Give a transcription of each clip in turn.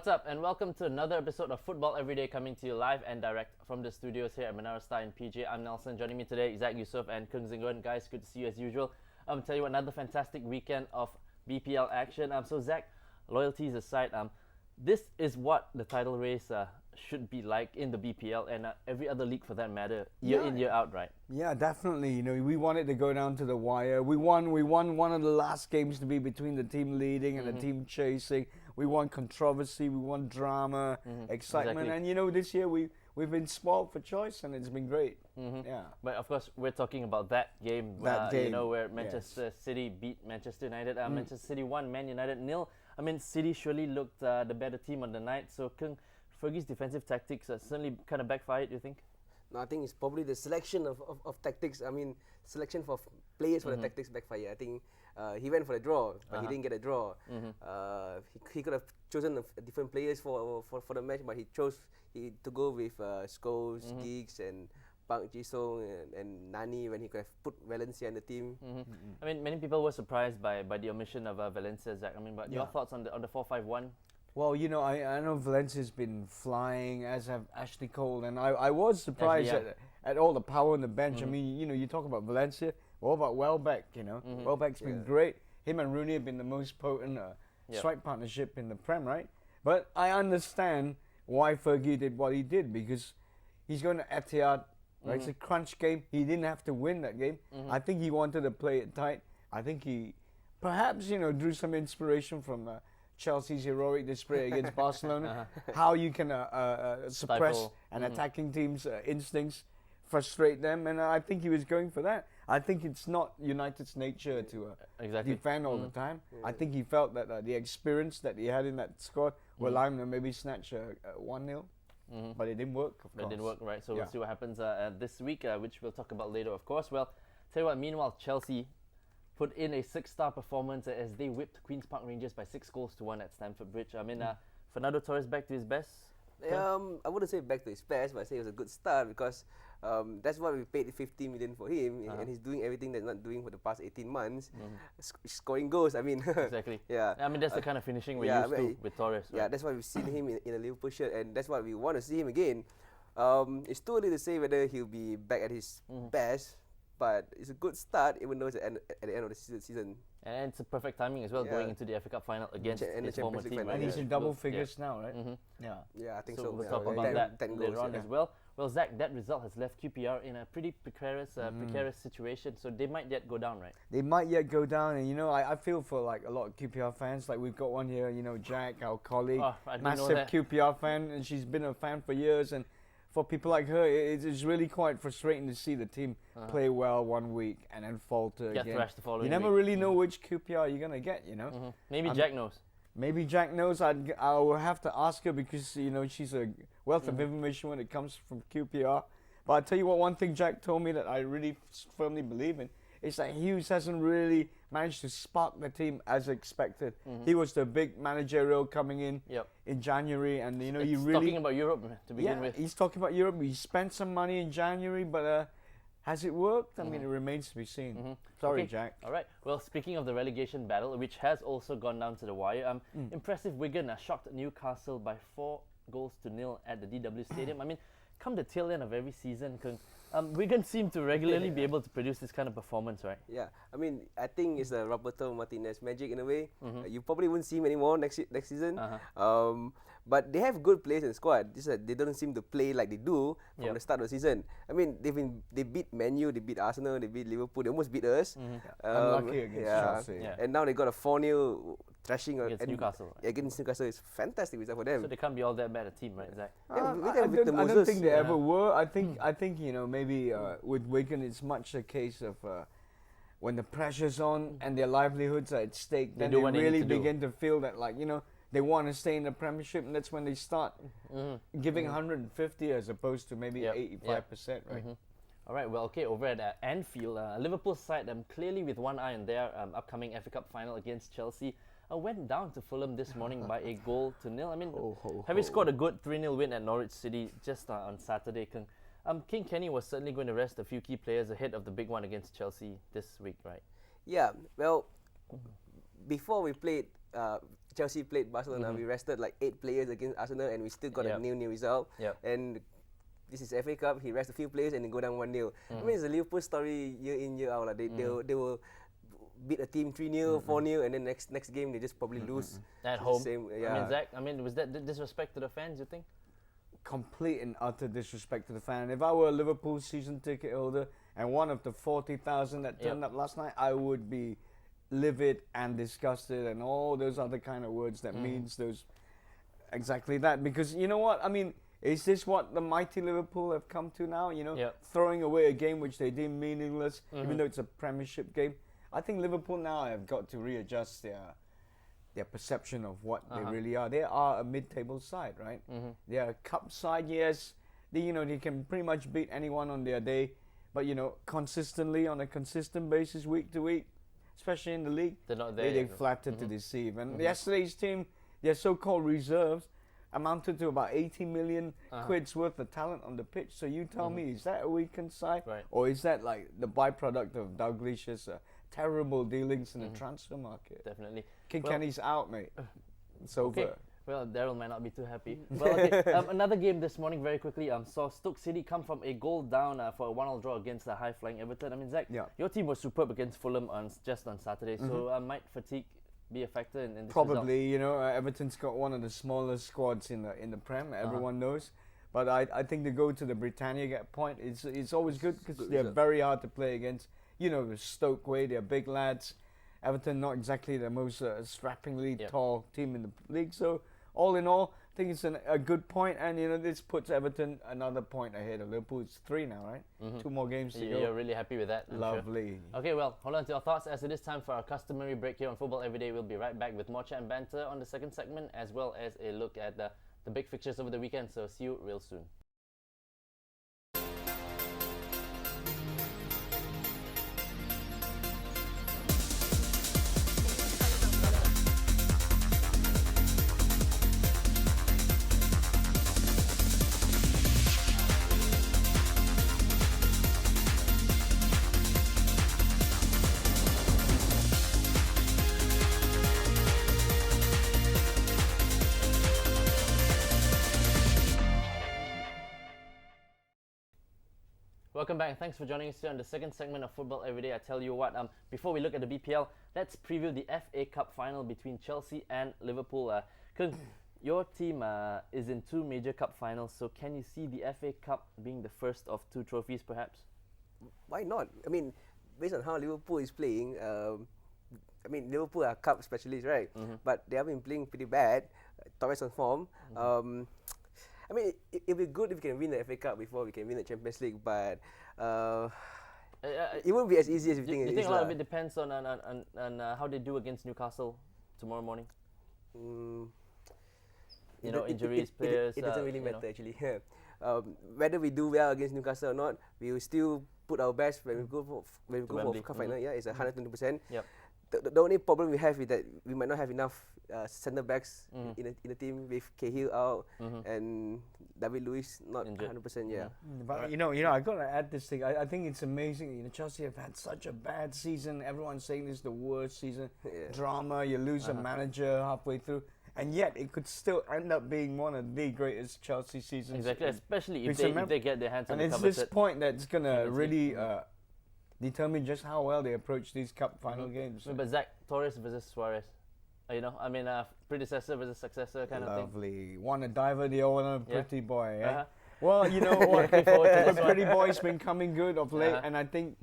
What's up, and welcome to another episode of Football Everyday, coming to you live and direct from the studios here at Menara Star in PJ. I'm Nelsen. Joining me today, Zack, Yusof, and Zheng. Guys, good to see you as usual. Tell you what, another fantastic weekend of BPL action. So Zack, loyalties aside, this is what the title race should be like in the BPL and every other league for that matter, year in, year out, right? Yeah, definitely. You know, we wanted to go down to the wire. We won one of the last games to be between the team leading and the team chasing. We want controversy, we want drama, excitement, Exactly. and you know, this year we've been spoiled for choice, and it's been great. Yeah. But of course, we're talking about that game. You know, where Manchester City beat Manchester United. Manchester City won, Man United 0. I mean, City surely looked the better team on the night. So, Fergie's defensive tactics certainly kind of backfired, you think? No, I think it's probably the selection of tactics. I mean, selection for players for the tactics backfire. I think he went for a draw, but he didn't get a draw. He could have chosen different players for the match, but he chose to go with Scholes, Giggs, and Park Ji-sung and Nani when he could have put Valencia in the team. I mean, many people were surprised by the omission of Valencia, Zack. I mean, but your thoughts on the 4-5-1? Well, you know, I know Valencia's been flying, as have Ashley Cole, and I was surprised at all the power on the bench. I mean, you know, you talk about Valencia, what about Welbeck, you know? Welbeck's been great. Him and Rooney have been the most potent strike partnership in the Prem, right? But I understand why Fergie did what he did, because he's going to Etihad, right? It's a crunch game. He didn't have to win that game. I think he wanted to play it tight. I think he perhaps, you know, drew some inspiration from Chelsea's heroic display against Barcelona, how you can suppress an attacking team's instincts, frustrate them, and I think he was going for that. I think it's not United's nature to defend all the time. I think he felt that the experience that he had in that squad will allow him to maybe snatch a 1-0. But it didn't work, of course. It didn't work, right? So we'll see what happens this week, which we'll talk about later, of course. Well, tell you what, meanwhile, Chelsea put in a 6-star performance as they whipped Queen's Park Rangers by 6-1 at Stamford Bridge. I mean, Fernando Torres back to his best? I wouldn't say back to his best, but I say it was a good start because that's why we paid 50 million for him, and he's doing everything that's not doing for the past 18 months, scoring goals. I mean, exactly. Yeah. I mean, that's the kind of finishing we're used to with Torres. Right? Yeah, that's why we've seen him in a Liverpool shirt, and that's why we want to see him again. It's too early to say whether he'll be back at his best, but it's a good start, even though it's at the end of the season. And it's a perfect timing as well, going into the FA Cup final against his former team. And he's in double figures now, right? Yeah, I think so. We'll talk about that later on as well. Well, Zack, that result has left QPR in a pretty precarious situation, so they might yet go down, right? They might yet go down, and you know, I feel for like a lot of QPR fans. Like we've got one here, you know, Jack, our colleague, massive QPR fan, and she's been a fan for years. And for people like her, it's really quite frustrating to see the team play well one week and then falter again. Get thrashed the following You never week. really know which QPR you're gonna get, you know. Maybe Jack knows. Maybe Jack knows. I will have to ask her because you know she's a wealth of information when it comes from QPR. But I tell you what, one thing Jack told me that I really firmly believe in is that Hughes hasn't really managed to spark the team as expected. He was the big managerial coming in January, and you know He's talking about Europe to begin with. He's talking about Europe. He spent some money in January, but has it worked? I mean, it remains to be seen. Sorry, Jack. All right. Well, speaking of the relegation battle, which has also gone down to the wire, impressive Wigan shocked Newcastle by 4-0 at the DW Stadium. I mean, come the tail end of every season, Wigan seem to regularly be able to produce this kind of performance, right? Yeah, I mean, I think it's a Roberto Martinez magic in a way. You probably won't see him anymore next season. But they have good players in the squad. Just that they don't seem to play like they do from the start of the season. I mean, they beat Man U, they beat Arsenal, they beat Liverpool, they almost beat us. Unlucky against Chelsea. And now they got a 4-0 thrashing Against Newcastle. Against Newcastle. It's fantastic result for them. So they can't be all that bad a team, right, Zack? I don't think they ever were. I think you know, maybe with Wigan it's much a case of when the pressure's on and their livelihoods are at stake, then they really begin to feel that, like, you know, they want to stay in the Premiership, and that's when they start giving 150 as opposed to maybe 85%, right? All right, well, okay, over at Anfield, Liverpool side, clearly with one eye on their upcoming FA Cup final against Chelsea, went down to Fulham this morning by 1-0. I mean, having scored a good 3-0 win at Norwich City just on Saturday, King Kenny was certainly going to rest a few key players ahead of the big one against Chelsea this week, right? Yeah, well, before we played Chelsea played Barcelona, we rested like 8 players against Arsenal, and we still got a 0-0 result. And this is FA Cup. He rests a few players and then go down 1-0. I mean, it's a Liverpool story year in year out. Like they will beat a team 3-0, 4-0, and then next game they just probably lose at home. Same, I mean, Zack, was that disrespect to the fans, you think? Complete and utter disrespect to the fan. If I were a Liverpool season ticket holder and one of the 40,000 that turned up last night, I would be livid and disgusted and all those other kind of words that means those exactly that. Because you know what? I mean, is this what the mighty Liverpool have come to now? You know, throwing away a game which they deem meaningless, even though it's a Premiership game. I think Liverpool now have got to readjust their perception of what they really are. They are a mid-table side, right? They are a cup side, yes. They can pretty much beat anyone on their day, but consistently on a consistent basis, week to week, especially in the league, they're not there. They flattered to deceive. And yesterday's team, their so-called reserves, amounted to about 80 million quid's worth of talent on the pitch. So you tell me, is that a weakened side, or is that like the byproduct of Douglas's terrible dealings in the transfer market? Definitely. King Kenny's out, mate. It's over. Well, Daryl might not be too happy. Well, okay. Another game this morning, very quickly, saw Stoke City come from a goal down for a 1-1 draw against the high-flying Everton. I mean, Zack, your team was superb against Fulham just on Saturday, so might fatigue be a factor in this Probably, result? Everton's got one of the smallest squads in the Prem, everyone knows. But I think to go to the Britannia point, it's always good because they're very hard to play against. The Stoke way, they're big lads. Everton, not exactly the most strappingly tall team in the league. So, all in all, I think it's a good point. And, this puts Everton another point ahead of Liverpool. It's 3 now, right? 2 more games to go. You're really happy with that. Lovely. Sure. Okay, well, hold on to your thoughts as it is time for our customary break here on Football Everyday. We'll be right back with more chat and banter on the second segment, as well as a look at the big fixtures over the weekend. So, see you real soon. Welcome back and thanks for joining us here on the second segment of Football Everyday. I tell you what, before we look at the BPL, let's preview the FA Cup final between Chelsea and Liverpool. Your team is in 2 major cup finals, so can you see the FA Cup being the first of 2 trophies perhaps? Why not? I mean, based on how Liverpool is playing, Liverpool are cup specialists, right? But they have been playing pretty bad. Torres on form. It'd be good if we can win the FA Cup before we can win the Champions League, but it won't be as easy as you think it is. You think a lot of it depends on how they do against Newcastle tomorrow morning? Injuries, players. It doesn't really matter actually. Whether we do well against Newcastle or not, we will still put our best when we go for cup final. Yeah, it's 120%. Yep. The only problem we have is that we might not have enough centre backs in the team with Cahill out and David Luiz not 100%. Yeah, but I gotta add this thing. I think it's amazing. Chelsea have had such a bad season. Everyone's saying this is the worst season. Drama. You lose a manager halfway through. And yet, it could still end up being one of the greatest Chelsea seasons. Exactly, especially if they get their hands on the coveted. And it's this point that's going to really determine just how well they approach these cup final games. But Zack, Torres versus Suarez. Predecessor versus successor kind of thing. Lovely. One a diver, the other one a pretty boy. Eh? Well, you know what? Pretty boy's been coming good of late, and I think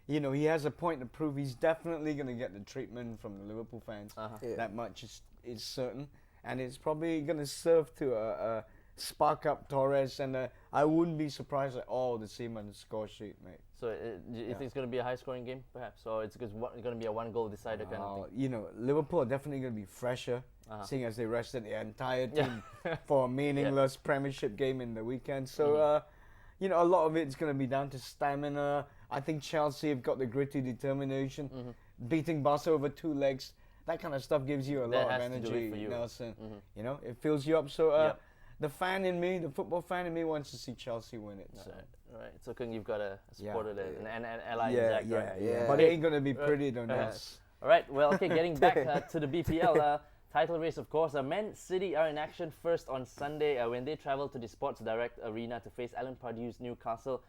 he has a point to prove. He's definitely going to get the treatment from the Liverpool fans. That much is certain, and it's probably going to serve to spark up Torres, and I wouldn't be surprised at all to see him on the score sheet, mate. So do you think it's going to be a high-scoring game, perhaps, or it's going to be a one-goal decider kind of thing? Liverpool are definitely going to be fresher, seeing as they rested the entire team for a meaningless Premiership game in the weekend. So, a lot of it's going to be down to stamina. I think Chelsea have got the gritty determination, beating Barca over 2 legs. That kind of stuff gives you a lot of energy, Nelson. It fills you up. So, the fan in me, the football fan in me, wants to see Chelsea win it. So. Right. So, Kung, you've got a supporter there, and ally in Zack, right? But it ain't going to be pretty, though, Nels. All right. Well, okay. Getting back to the BPL, title race, of course. Man City are in action first on Sunday when they travel to the Sports Direct Arena to face Alan Pardew's Newcastle.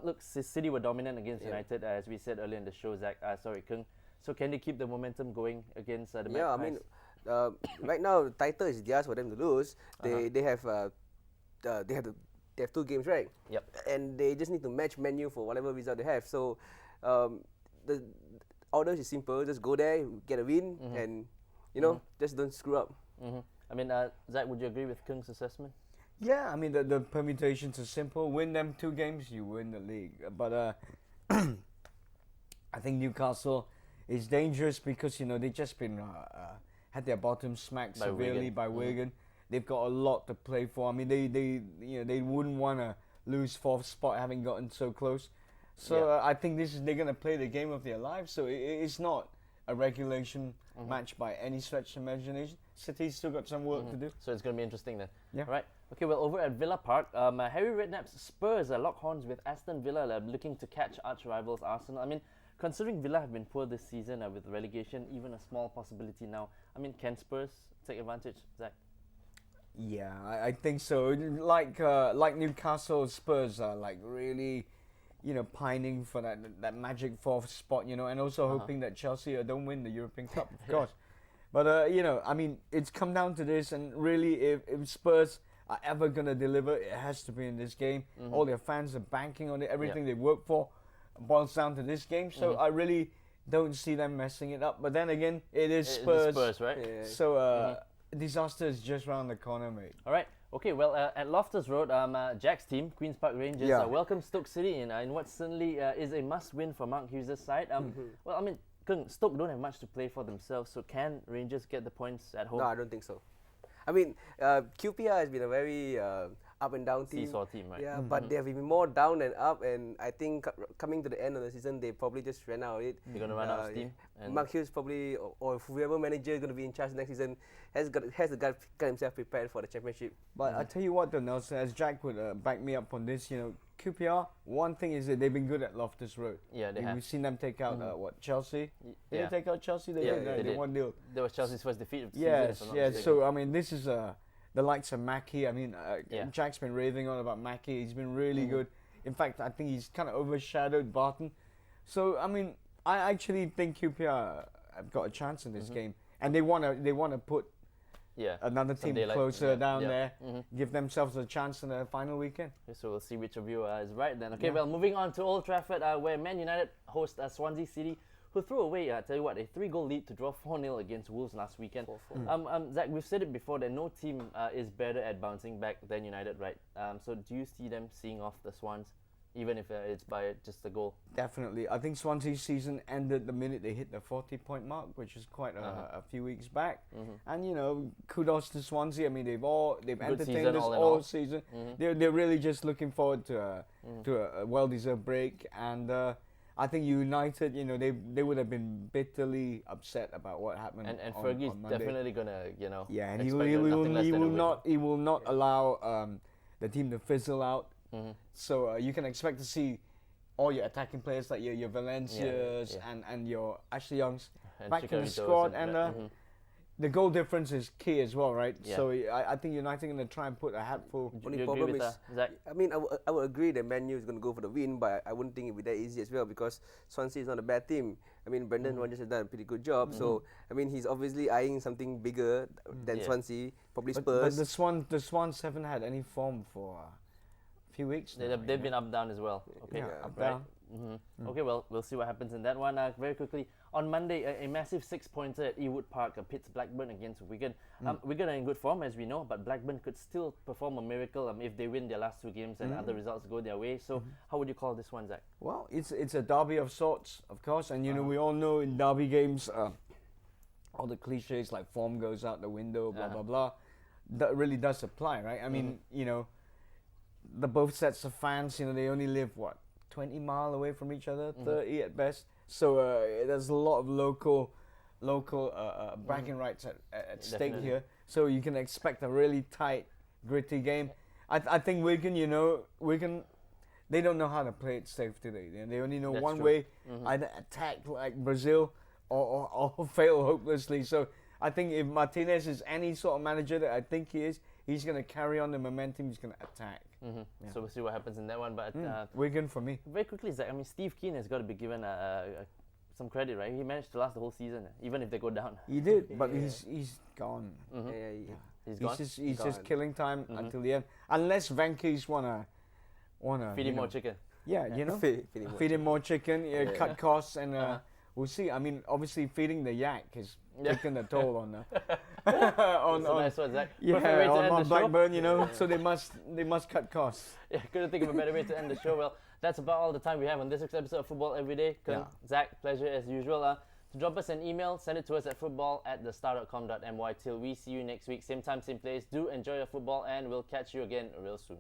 Look, City were dominant against United, as we said earlier in the show, Zach. Kung. So can they keep the momentum going against the Magpies? Yeah, I mean, right now the title is theirs for them to lose. They have 2 games, right? Yep. And they just need to match Man U for whatever result they have. So the order is simple: just go there, get a win, and just don't screw up. I mean, Zach, would you agree with Kung's assessment? Yeah, I mean the permutations are simple. Win them 2 games, you win the league. But I think Newcastle is dangerous because they just been had their bottom smacked severely by Wigan. They've got a lot to play for. I mean, they wouldn't want to lose 4th spot having gotten so close. So I think they're going to play the game of their lives. So it's not a regulation match by any stretch of imagination. City's still got some work to do. So it's going to be interesting then. Yeah. Right. Okay, well, over at Villa Park, Harry Redknapp's Spurs lock horns with Aston Villa looking to catch arch-rivals Arsenal. I mean, considering Villa have been poor this season with relegation, even a small possibility now, I mean, can Spurs take advantage, Zach? Yeah, I think so. Like Newcastle, Spurs are like really, pining for that magic 4th spot, and also hoping that Chelsea don't win the European Cup, of course. But I mean, it's come down to this, and really, if Spurs are ever gonna deliver, it has to be in this game. All their fans are banking on it. Everything they work for boils down to this game. So I really don't see them messing it up. But then again, it is Spurs. Spurs, right? Yeah. So disaster is just round the corner, mate. All right. Okay. Well, at Loftus Road, Jack's team, Queens Park Rangers, welcome Stoke City in what certainly is a must-win for Mark Hughes' side. Well, I mean, Stoke don't have much to play for themselves, so can Rangers get the points at home? No, I don't think so. I mean, QPR has been a very up and down team. Seesaw team, right? Yeah, but they have been more down than up, and I think coming to the end of the season, they probably just ran out of it. They're going to run out of steam. And Mark Hughes probably, or whoever manager is going to be in charge next season, has got himself prepared for the championship. But I tell you what, though, Nelson, as Jack would back me up on this, QPR, one thing is that they've been good at Loftus Road. Yeah, they have. We've seen them take out, Chelsea? Did Yeah. they take out Chelsea? They did. 1-0. That was Chelsea's first defeat of the Yes, season. If I'm not yes. mistaken. So, I mean, this is the likes of Mackie. I mean, Jack's been raving on about Mackie. He's been really good. In fact, I think he's kind of overshadowed Barton. So, I mean, I actually think QPR have got a chance in this game. And they want to put another team closer down there, give themselves a chance in the final weekend. Okay, so we'll see which of you is right then. Okay, well, moving on to Old Trafford, where Man United host Swansea City, who threw away, tell you what, a 3-goal lead to draw 4-0 against Wolves last weekend. Zach, we've said it before that no team is better at bouncing back than United, right? So do you see them seeing off the Swans, even if it's by just a goal? Definitely. I think Swansea's season ended the minute they hit the 40-point mark, which is quite a few weeks back. And kudos to Swansea. I mean, they've entertained us all season. They're really just looking forward to a well-deserved break. And I think United, they would have been bitterly upset about what happened. And on Fergie's Monday. definitely gonna, Yeah, and expect nothing less than a win. he will not allow the team to fizzle out. So you can expect to see all your attacking players like your Valencias and your Ashley Youngs And back in the Chicaritos squad, and and the goal difference is key as well, right? Yeah. So I think United are going to try and put a hatful. Only you agree problem with is, Zach? I mean, I would agree that Man U is going to go for the win, but I wouldn't think it would be that easy as well because Swansea is not a bad team. I mean, Brendan Rodgers has done a pretty good job. So, I mean, he's obviously eyeing something bigger than Swansea, probably Spurs. But the Swans haven't had any form for a few weeks now. They've been up down as well. Okay, Yeah, up right. down. Okay, well, we'll see what happens in that one. Very quickly, on Monday, a massive 6-pointer at Ewood Park pits Blackburn against Wigan. Wigan are in good form, as we know, but Blackburn could still perform a miracle if they win their last 2 games and other results go their way. So, how would you call this one, Zach? Well, it's a derby of sorts, of course, and we all know in derby games, all the cliches like form goes out the window, blah blah blah, that really does apply, right? I mean, the both sets of fans, they only live 20 miles away from each other, 30 at best. So there's a lot of local bragging rights at stake here. So you can expect a really tight, gritty game. I think Wigan, they don't know how to play it safe today. They only know one way, either attack like Brazil or fail hopelessly. So I think if Martinez is any sort of manager that I think he is, he's going to carry on the momentum. He's going to attack. Yeah. So we'll see what happens in that one. But Wigan for me. very quickly, Zach, I mean, Steve Keane has got to be given some credit, right? He managed to last the whole season, even if they go down. He did, but he's gone. He's gone. He's just killing time until the end. Unless Venky's wanna Feed him more chicken. Yeah, feed him more chicken, cut costs, and we'll see. I mean, obviously feeding the yak is taking a toll on on nice one, Zach. on Blackburn, so they must cut costs. Yeah, couldn't think of a better way to end the show. Well, that's about all the time we have on this week's episode of Football Everyday. Zach, pleasure as usual. To drop us an email, send it to us at football@thestar.com.my. Till we see you next week, same time, same place. Do enjoy your football, and we'll catch you again real soon.